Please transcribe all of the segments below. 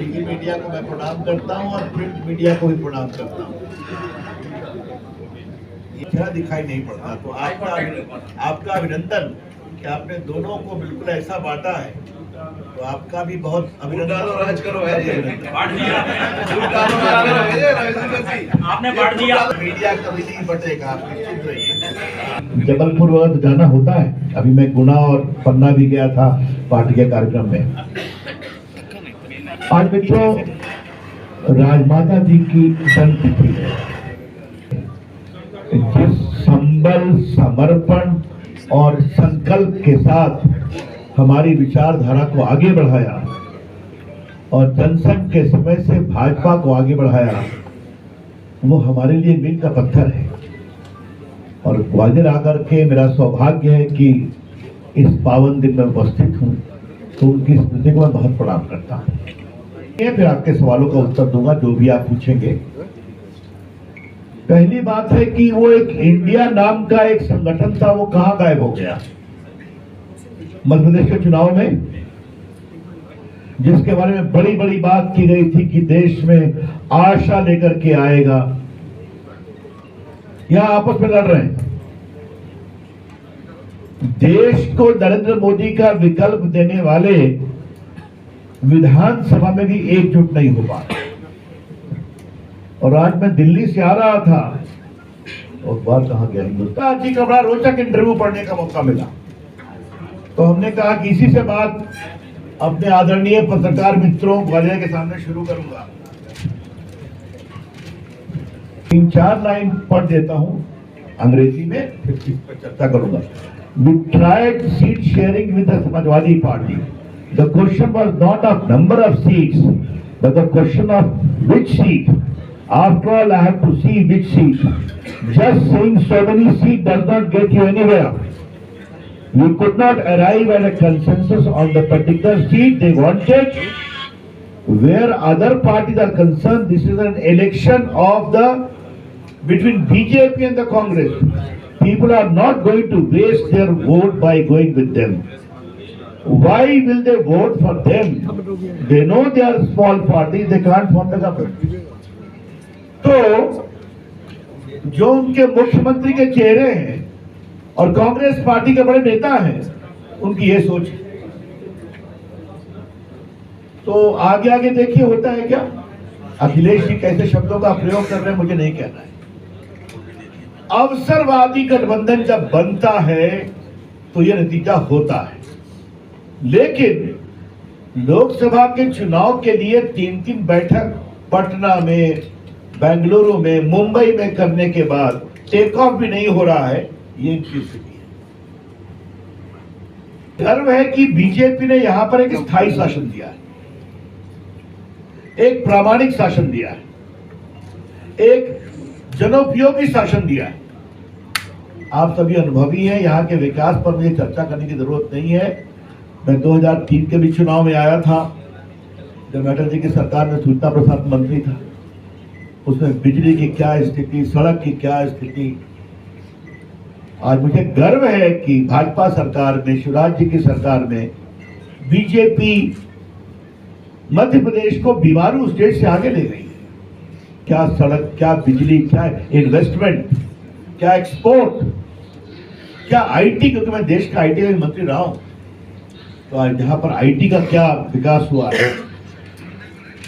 TV media को मैं प्रणाम करता हूं और प्रिंट मीडिया को भी प्रणाम करता हूं। इतना दिखाई नहीं पड़ता, तो आपका अभिनंदन कि आपने दोनों को बिल्कुल ऐसा बांटा है, तो आपका भी बहुत अभिनंदन। आपने बांट दिया। मीडिया कभी नहीं बटेगा, आप निश्चित रहिए। जबलपुर वक्त जाना होता है, अभी मैं गुना और पन्ना भी गया था पार्टी के कार्यक्रम में। आज मित्रों, राजमाता जी की जन्मतिथि है। जिस संबल, समर्पण और संकल्प के साथ हमारी विचारधारा को आगे बढ़ाया और जनसंघ के समय से भाजपा को आगे बढ़ाया, वो हमारे लिए मील का पत्थर है। और ग्वालियर आकर के मेरा सौभाग्य है कि इस पावन दिन में उपस्थित हूँ, तो उनकी स्मृति को मैं बहुत प्रणाम करता हूँ। फिर आपके सवालों का उत्तर दूंगा जो भी आप पूछेंगे। पहली बात है कि वो एक इंडिया नाम का एक संगठन था, वो कहां गायब हो गया? मध्य प्रदेश के चुनाव में, जिसके बारे में बड़ी बड़ी बात की गई थी कि देश में आशा लेकर के आएगा, यहां आपस में लड़ रहे हैं। देश को नरेंद्र मोदी का विकल्प देने वाले विधानसभा में भी एकजुट नहीं हो पा रहे। और आज मैं दिल्ली से आ रहा था और बार कहां गया, हिंदुस्तान जी का बड़ा रोचक इंटरव्यू पढ़ने का मौका मिला, तो हमने कहा कि इसी से बात अपने आदरणीय पत्रकार मित्रों ग्वालियर के सामने शुरू करूंगा। 3-4 लाइन पढ़ देता हूं अंग्रेजी में, फिर इस पर चर्चा करूंगा। We tried seat sharing with the Samajwadi Party. The question was not of number of seats, but the question of which seat. After all, I have to see which seat. Just saying so many seats does not get you anywhere. We could not arrive at a consensus on the particular seat they wanted. Where other parties are concerned, this is an election of between BJP and the Congress. People are not going to waste their vote by going with them. Why will they vote for them? They know they are small parties, they can't form the government. तो जो उनके मुख्यमंत्री के चेहरे हैं और Congress party के बड़े नेता हैं, उनकी ये सोच है। तो आगे आगे देखिए होता है क्या। अखिलेश जी कैसे शब्दों का प्रयोग कर रहे हैं मुझे नहीं कहना है। अवसरवादी गठबंधन जब बनता है तो यह नतीजा होता है, लेकिन लोकसभा के चुनाव के लिए 3-3 बैठक पटना में, बेंगलुरु में, मुंबई में करने के बाद टेक ऑफ भी नहीं हो रहा है, ये इनकी स्थिति है। गर्व है कि बीजेपी ने यहां पर एक स्थायी शासन दिया है, एक प्रामाणिक शासन दिया है, एक जनोपयोगी शासन दिया है। आप सभी अनुभवी हैं, यहाँ के विकास पर मुझे चर्चा करने की जरूरत नहीं है। मैं 2003 के भी चुनाव में आया था, जब अटल जी की सरकार में सूचना प्रसारण मंत्री था। उसमें बिजली की क्या स्थिति, सड़क की क्या स्थिति। आज मुझे गर्व है कि भाजपा सरकार में, शिवराज जी की सरकार में बीजेपी मध्य प्रदेश को बीमारू स्टेट से आगे ले गई है। क्या सड़क, क्या बिजली, क्या इन्वेस्टमेंट, क्या एक्सपोर्ट, क्या आईटी, क्योंकि मैं देश का आईटी का मंत्री रहा हूं, तो आज जहां पर आईटी का क्या विकास हुआ है।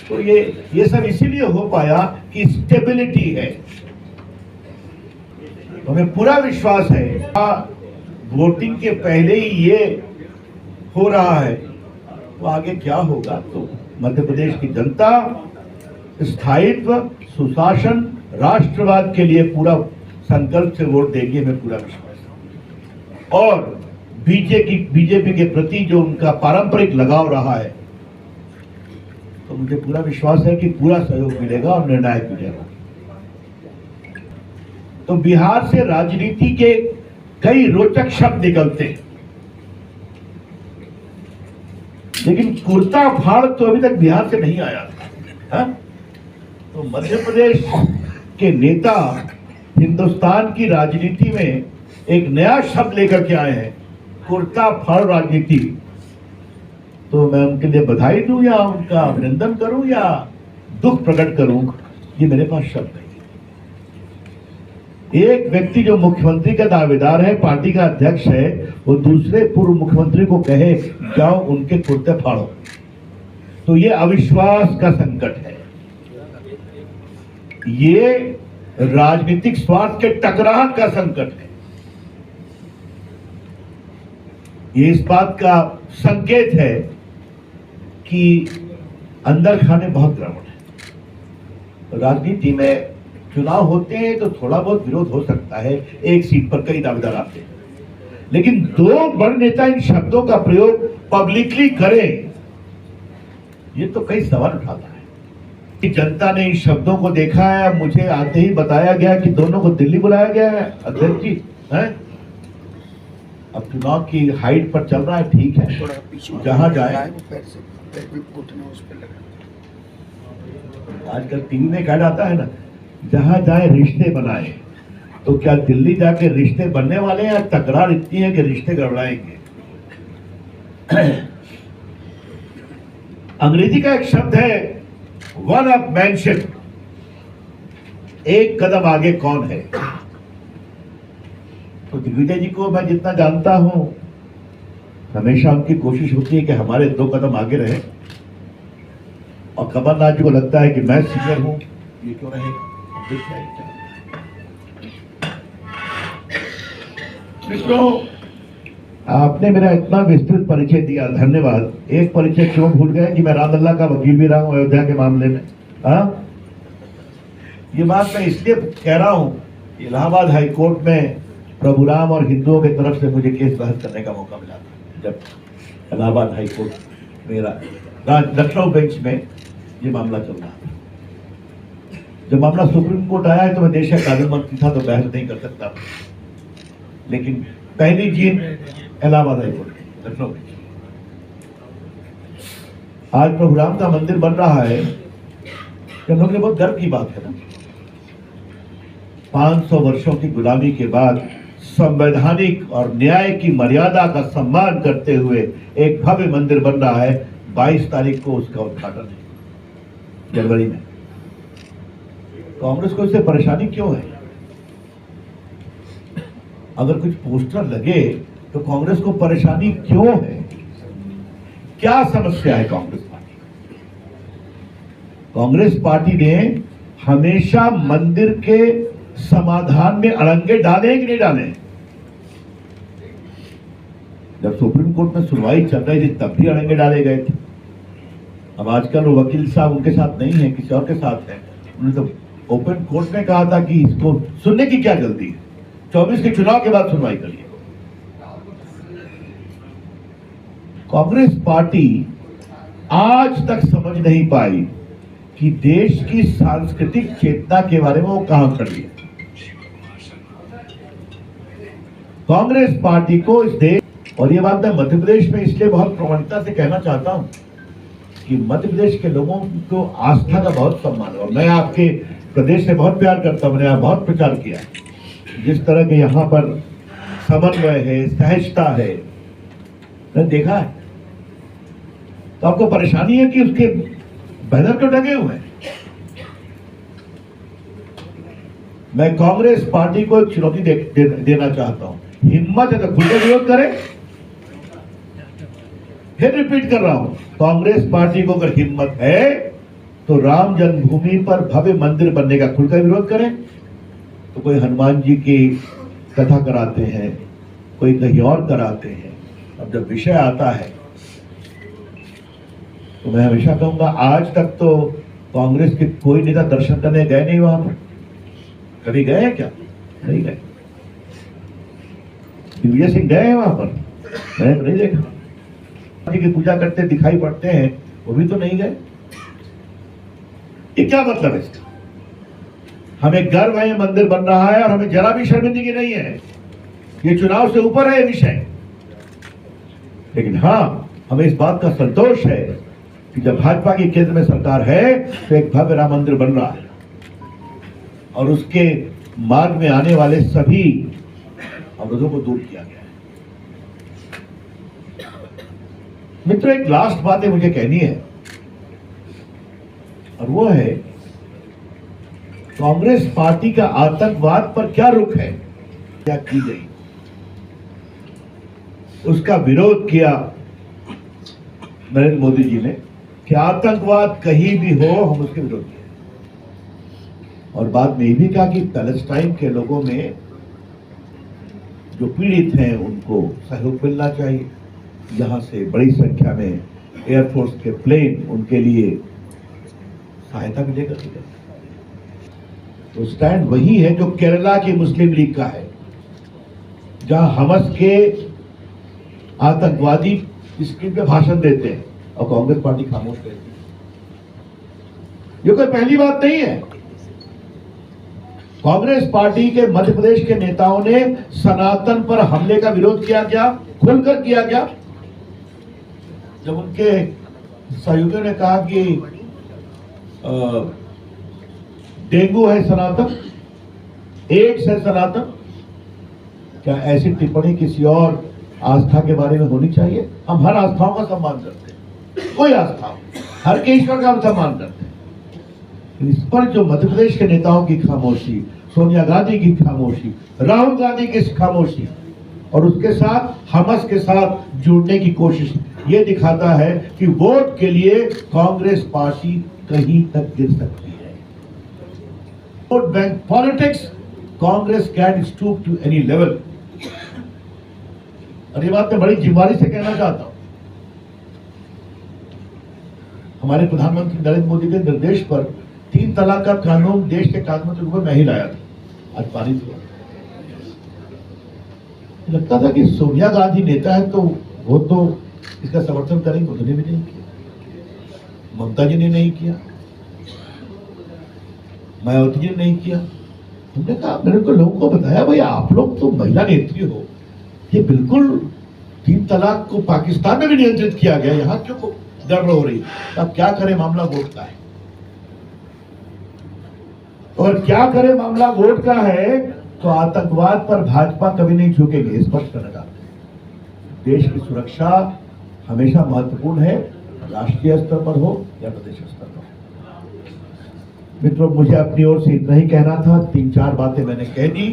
तो ये सब इसीलिए हो पाया कि स्टेबिलिटी है। तो हमें पूरा विश्वास है, वोटिंग के पहले ही ये हो रहा है, तो आगे क्या होगा। तो मध्य प्रदेश की जनता स्थायित्व, सुशासन, राष्ट्रवाद के लिए पूरा संकल्प से वोट देगी, हमें पूरा विश्वास है। और बीजेपी के प्रति जो उनका पारंपरिक लगाव रहा है, तो मुझे पूरा विश्वास है कि पूरा सहयोग मिलेगा और निर्णायक मिलेगा। तो बिहार से राजनीति के कई रोचक शब्द निकलते हैं, लेकिन कुर्ता फाड़ तो अभी तक बिहार से नहीं आया था। तो मध्य प्रदेश के नेता हिंदुस्तान की राजनीति में एक नया शब्द लेकर के आए हैं, कुर्ता फाड़ राजनीति। तो मैं उनके लिए बधाई दूं या उनका अभिनंदन करूं या दुख प्रकट करूं, ये मेरे पास शब्द नहीं। एक व्यक्ति जो मुख्यमंत्री का दावेदार है, पार्टी का अध्यक्ष है, वो दूसरे पूर्व मुख्यमंत्री को कहे जाओ उनके कुर्ते फाड़ो, तो ये अविश्वास का संकट है, ये राजनीतिक स्वार्थ के टकराव का संकट है, ये इस बात का संकेत है कि अंदर खाने बहुत गड़बड़ है। राजनीति में चुनाव होते हैं तो थोड़ा बहुत विरोध हो सकता है, एक सीट पर कई दावेदार आते हैं, लेकिन दो बड़े नेता इन शब्दों का प्रयोग पब्लिकली करें, ये तो कई सवाल उठाता है। कि जनता ने इन शब्दों को देखा है, मुझे आते ही बताया गया कि दोनों को दिल्ली बुलाया गया है, अध्यक्ष जी है। अब चुनाव की हाइट पर चल रहा है, ठीक है, जहां जाए। आजकल टीवी में कहा जाता है ना, जहां जाए रिश्ते बनाए, तो क्या दिल्ली जाके रिश्ते बनने वाले हैं या तकरार इतनी है कि रिश्ते गड़बड़ाएंगे। अंग्रेजी का एक शब्द है वन अप मैनशिप, एक कदम आगे कौन है। तो दिग्विजय जी को मैं जितना जानता हूं, हमेशा उनकी कोशिश होती है कि हमारे 2 कदम आगे रहे, और कमलनाथ जी को लगता है कि मैं सीनियर हूं, ये क्यों रहे। मित्रों, आपने मेरा इतना विस्तृत परिचय दिया, धन्यवाद। एक परिचय क्यों भूल गए कि मैं रामलला का वकील भी रहा हूं अयोध्या के मामले में। ये बात मैं इसलिए कह रहा हूं, इलाहाबाद हाई कोर्ट में प्रभुराम और हिंदुओं की तरफ से मुझे केस बहस करने का मौका मिला था, जब इलाहाबाद हाई कोर्ट मेरा लखनऊ बेंच में ये मामला चल रहा था। जब मामला सुप्रीम कोर्ट आया है तो मैं देश का कानून मंत्री था, तो बहस नहीं कर सकता, लेकिन पहली जीत इलाहाबाद हाई कोर्ट लखनऊ में। आज प्रभुराम का मंदिर बन रहा है, हम लोग के बहुत गर्व की बात है ना। 500 वर्षों की गुलामी के बाद संवैधानिक और न्याय की मर्यादा का सम्मान करते हुए एक भव्य मंदिर बन रहा है। 22 तारीख को उसका उद्घाटन है, जनवरी में। कांग्रेस को इससे परेशानी क्यों है? अगर कुछ पोस्टर लगे तो कांग्रेस को परेशानी क्यों है? क्या समस्या है कांग्रेस पार्टी? कांग्रेस पार्टी ने हमेशा मंदिर के समाधान में अड़ंगे डाले कि नहीं डाले? जब सुप्रीम कोर्ट में सुनवाई चल रही थी तब भी अड़ंगे डाले गए थे। अब आजकल वो वकील साहब उनके साथ नहीं है, किसी और के साथ है। उन्होंने तो ओपन कोर्ट में कहा था कि इसको सुनने की क्या जल्दी है, 24 के चुनाव के बाद सुनवाई करिए। कांग्रेस पार्टी आज तक समझ नहीं पाई कि देश की सांस्कृतिक चेतना के बारे में वो कहां खड़ी है। कांग्रेस पार्टी को इस देश, और ये बात मैं मध्य प्रदेश में इसलिए बहुत प्रमाणिकता से कहना चाहता हूं कि मध्य प्रदेश के लोगों को आस्था का बहुत सम्मान है, और मैं आपके प्रदेश से बहुत प्यार करता हूं, मैंने यहाँ बहुत प्रचार किया। जिस तरह के यहाँ पर समन्वय है, सहजता है, मैंने देखा है। तो आपको परेशानी है कि उसके बैनर क्यों टंगे हुए हैं? मैं कांग्रेस पार्टी को एक चुनौती देना चाहता हूं। हिम्मत है तो खुलकर विरोध करें। फिर रिपीट कर रहा हूं, कांग्रेस पार्टी को अगर हिम्मत है तो राम जन्मभूमि पर भव्य मंदिर बनने का खुलकर विरोध करें। तो कोई हनुमान जी की कथा कराते हैं, कोई कहीं और कराते हैं। अब जब विषय आता है तो मैं हमेशा कहूंगा, आज तक तो कांग्रेस के कोई नेता दर्शन करने गए नहीं वहां पर। कभी गए हैं क्या? नहीं गए। दिग्विजय सिंह गए हैं वहां पर? मैंने तो नहीं देखा। जी की पूजा करते दिखाई पड़ते हैं, वो भी तो नहीं गए। ये क्या मतलब है इसका? हमें गर्व है, मंदिर बन रहा है और हमें जरा भी शर्मिंदगी नहीं है। ये चुनाव से ऊपर है ये विषय। लेकिन हाँ, हमें इस बात का संतोष है कि जब भाजपा की केंद्र में सरकार है तो एक भव्य राम मंदिर बन रहा है, और उसके मार्ग में आने वाले सभी अवरोधों को दूर किया गया है। मित्रों, एक लास्ट बात मुझे कहनी है, और वो है कांग्रेस पार्टी का आतंकवाद पर क्या रुख है, क्या की गई, उसका विरोध किया नरेंद्र मोदी जी ने कि आतंकवाद कहीं भी हो हम उसके विरोध किए, और बाद में ये भी कहा कि पैलेस्टाइन के लोगों में जो पीड़ित हैं उनको सहयोग मिलना चाहिए, यहां से बड़ी संख्या में एयरफोर्स के प्लेन उनके लिए सहायता मिलेगा। तो स्टैंड वही है जो केरला की मुस्लिम लीग का है, जहां हमस के आतंकवादी स्क्रीन पे भाषण देते हैं और कांग्रेस पार्टी खामोश रहती है। ये कोई पहली बात नहीं है। कांग्रेस पार्टी के मध्य प्रदेश के नेताओं ने सनातन पर हमले का विरोध किया क्या, खुलकर किया क्या, जब उनके सहयोगियों ने कहा कि डेंगू है सनातन, एड्स है सनातन, क्या ऐसी टिप्पणी किसी और आस्था के बारे में होनी चाहिए? हम हर आस्थाओं का सम्मान करते हैं, कोई आस्था हो, हर के ईश्वर का हम सम्मान करते हैं। इस पर जो मध्य प्रदेश के नेताओं की खामोशी, सोनिया गांधी की खामोशी, राहुल गांधी की खामोशी और उसके साथ हमस के साथ जुड़ने की कोशिश, ये दिखाता है कि वोट के लिए कांग्रेस पार्टी कहीं तक गिर सकती है। Vote bank politics, Congress can stoop to any level. और ये बात मैं बड़ी जिम्मेदारी से कहना चाहता हूं। हमारे प्रधानमंत्री नरेंद्र मोदी के निर्देश पर 3 तलाक का कानून देश के कानून के ऊपर मैं ही लाया था, आज पारित हुआ। लगता था कि सोनिया गांधी नेता है तो वो तो इसका समर्थन करेंगे, उन्होंने भी नहीं किया, ममता जी ने नहीं किया, मायावती जी ने नहीं किया। हमने कहा, मैंने तो लोगों को बताया, भाई आप लोग तो महिला नेत्री हो, ये बिल्कुल 3 तलाक को पाकिस्तान में भी नियंत्रित किया गया, यहाँ क्यों गड़बड़ हो रही है? अब क्या करें, मामला वोट का है, और क्या करें, मामला वोट का है, तो आतंकवाद पर भाजपा कभी नहीं झुकेगी, स्पष्ट करना चाहते हैं। देश की सुरक्षा हमेशा महत्वपूर्ण है, राष्ट्रीय स्तर पर हो या प्रदेश स्तर पर। मित्रों, मुझे अपनी ओर से इतना ही कहना था, 3-4 बातें मैंने कह दी।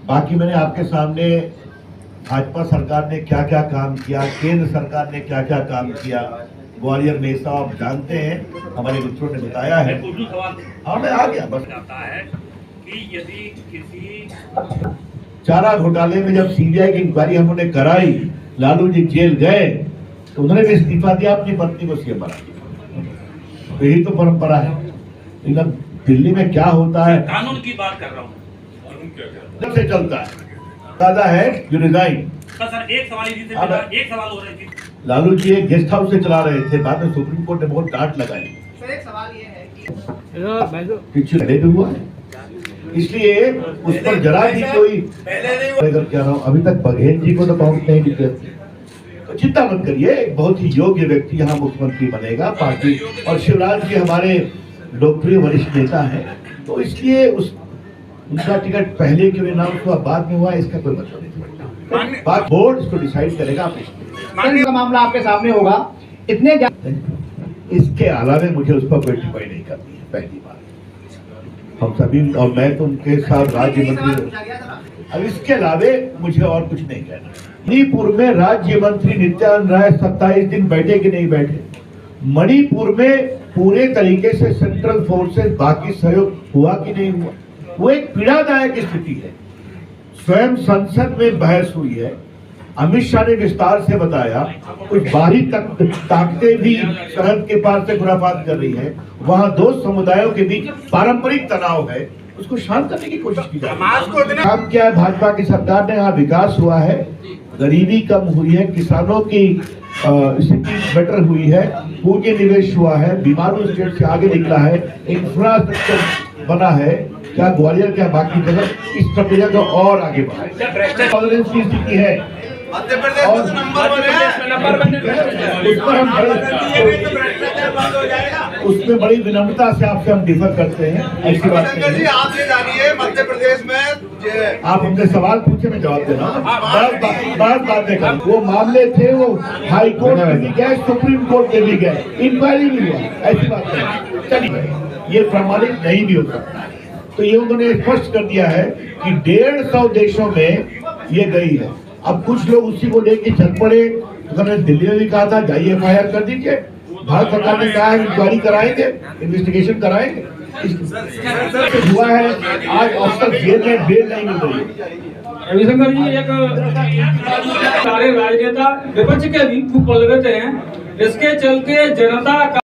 बाकी मैंने आपके सामने भाजपा सरकार ने क्या क्या काम किया, केंद्र सरकार ने क्या क्या काम किया, ग्वालियर में सब आप जानते हैं, हमारे मित्रों ने बताया है। हाँ, मैं आ गया। बस है कि यदि किसी चारा घोटाले में जब सीबीआई की इंक्वायरी हम लोगों ने कराई, लालू जी जेल गए, तो उन्होंने भी इस्तीफा दिया, अपनी पत्नी को सीएम बना दिया। तो यही तो परंपरा है। लेकिन दिल्ली में क्या होता है, कानून की बात कर रहा हूँ, से चलता है, दादा है यू रिजाइन। सर एक सवाल ही से मिला, एक सवाल हो रही थी। लालू जी एक गेस्ट हाउस से चला रहे थे, बाद में सुप्रीम कोर्ट ने बहुत डांट लगाई। सर एक सवाल ये है कि कुछ लड़े भी हुआ है, इसलिए उस पर जरा भी कोई कह रहा हूँ, अभी तक बघेल जी को तो पहुंच नहीं दिखे। तो चिंता मत करिए, एक बहुत ही योग्य व्यक्ति यहाँ मुख्यमंत्री बनेगा पार्टी, और शिवराज जी हमारे लोकप्रिय वरिष्ठ नेता है, तो इसलिए उनका टिकट पहले क्यों अनाउंस हुआ, बाद में हुआ, इसका कोई मतलब नहीं। बात बोर्ड इसको डिसाइड करेगा। का मामला आपके सामने होगा, इतने इसके अलावा मुझे उस पर कोई टिप्पणी नहीं करनी है। पहली बात, हम सभी और मैं तो उनके साथ राज्य मंत्री, अब इसके अलावा मुझे और कुछ नहीं कहना। मणिपुर में राज्य मंत्री नित्यानंद राय 27 दिन बैठे कि नहीं बैठे? मणिपुर में पूरे तरीके से सेंट्रल फोर्सेस बाकी सहयोग हुआ कि नहीं हुआ? वो एक पीड़ादायक स्थिति है। स्वयं संसद में बहस हुई है, अमित शाह ने विस्तार से बताया, कुछ बाहरी ताकतें भी सरहद के पार से खुराफात कर रही है, वहां 2 समुदायों के बीच पारंपरिक तनाव है, उसको शांत करने की कोशिश की जा रही है। काम क्या है भाजपा की सरकार ने? यहाँ विकास हुआ है, गरीबी कम हुई है, किसानों की स्थिति बेटर हुई है, पूंजी निवेश हुआ है, बीमारू स्टेट से आगे निकला है, इंफ्रास्ट्रक्चर बना है। क्या ग्वालियर क्या बाकी जगह इस प्रक्रिया को और आगे बढ़ाए? टॉलरेंस की स्थिति है, मध्य प्रदेश में तो नंबर वन है। उसमें बड़ी विनम्रता से आपसे हम डिफर करते हैं, ऐसी बात नहीं है। आप ये जानिए, मध्य प्रदेश में आप हमसे सवाल पूछे, मैं जवाब दे रहा हूँ। बात बातें कर, वो मामले थे, वो हाई कोर्ट में भी गए, सुप्रीम कोर्ट में भी गए, इंक्वायरी भी हुआ, ऐसी बात है। चलिए, ये प्रमाणित नहीं भी हो सकता। तो ये उन्होंने स्पष्ट कर दिया है कि 150 देशों में ये गई है। अब कुछ लोग उसी को लेके चल पड़े, तो उन्होंने दिल्ली में भी कहा था जाइए FIR कर दीजिए। भारत सरकार ने कहा है इंक्वायरी कराएंगे, इन्वेस्टिगेशन कराएंगे। हुआ है आज औसत जेल में बेल नहीं मिल रही। रविशंकर जी, एक सारे राजनेता विपक्ष के भी खूब बोल रहे हैं, इसके चलते जनता का